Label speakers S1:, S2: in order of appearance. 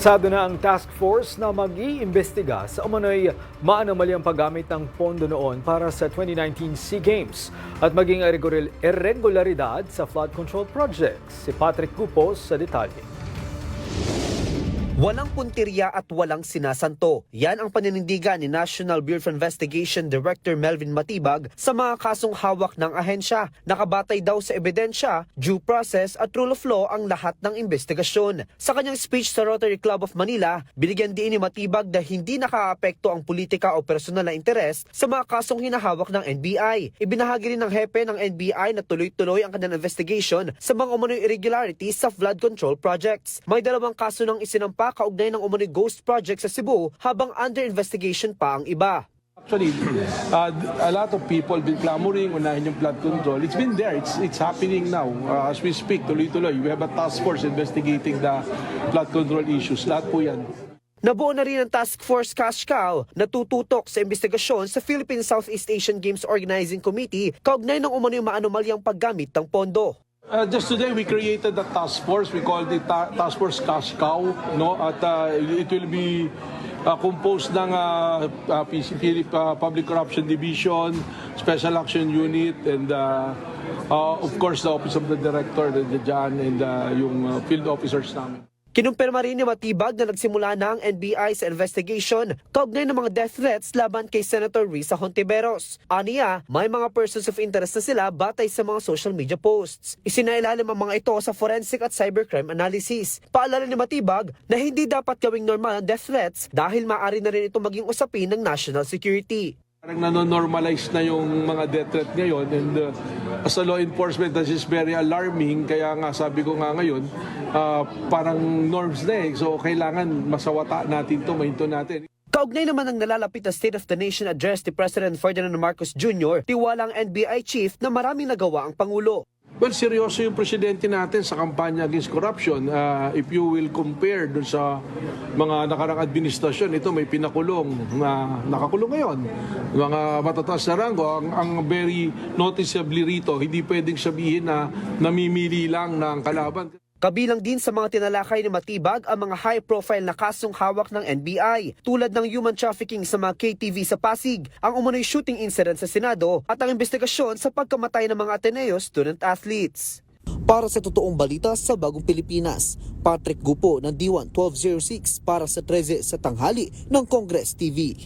S1: Sado na ang task force na mag-iimbestiga sa umano'y maanomalyang paggamit ng pondo noon para sa 2019 SEA Games at maging irregularidad sa flood control projects. Si Patrick Cupos sa detalye.
S2: Walang puntirya at walang sinasanto. Yan ang paninindigan ni National Bureau of Investigation Director Melvin Matibag sa mga kasong hawak ng ahensya. Nakabatay daw sa ebidensya, due process at rule of law ang lahat ng investigasyon. Sa kanyang speech sa Rotary Club of Manila, binigyan din ni Matibag na hindi nakaapekto ang politika o personal na interes sa mga kasong hinahawak ng NBI. Ibinahagi rin ng hepe ng NBI na tuloy-tuloy ang kanilang investigation sa mga umano'y irregularities sa flood control projects. May 2 kaso ng isinampa kaugnay ng umano'y ghost project sa Cebu habang under investigation pa ang iba.
S3: Actually, a lot of people been clamoring unahin yung flood control. It's been there. It's happening now. As we speak, tuloy-tuloy. We have a task force investigating the flood control issues. Lahat po yan.
S2: Nabuo na rin ang Task Force Cash Cow na tututok sa investigasyon sa Philippine Southeast Asian Games Organizing Committee kaugnay ng umano'y maanomalyang paggamit ng pondo.
S3: Just today, we created a task force. We called it Task Force Cash Cow. No? At it will be composed ng PCP, Public Corruption Division, Special Action Unit, and of course, the Office of the Director, the Jan, and yung field officers namin.
S2: Kinumpirma rin ni Matibag na nagsimula na ang NBI sa investigation kaugnay ng mga death threats laban kay Senator Risa Hontiveros. Aniya, may mga persons of interest na sila batay sa mga social media posts. Isinailalim ang mga ito sa forensic at cybercrime analysis. Paalala ni Matibag na hindi dapat gawing normal ang death threats dahil maaari na rin ito maging usapin ng national security.
S3: Parang nanonormalize na yung mga death threat ngayon, and as a law enforcement, this is very alarming. Kaya nga sabi ko nga ngayon, parang norms na eh. So kailangan masawata natin to, mainto natin.
S2: Kaugnay naman ang nalalapit na State of the Nation address ni President Ferdinand Marcos Jr., tiwalang NBI chief na maraming nagawa ang Pangulo.
S3: Well, seryoso yung presidente natin sa kampanya against corruption. If you will compare dun sa mga nakarang administrasyon, ito may pinakulong na nakakulong ngayon. Mga matataas na ranggo, ang very noticeably rito, hindi pwedeng sabihin na namimili lang ng kalaban.
S2: Kabilang din sa mga tinalakay ni Matibag ang mga high-profile na kasong hawak ng NBI tulad ng human trafficking sa mga KTV sa Pasig, ang umano'y shooting incident sa Senado at ang investigasyon sa pagkamatay ng mga Ateneo student athletes. Para sa totoong balita sa Bagong Pilipinas, Patrick Gupo ng D1 1206 para sa 13 sa tanghali ng Congress TV.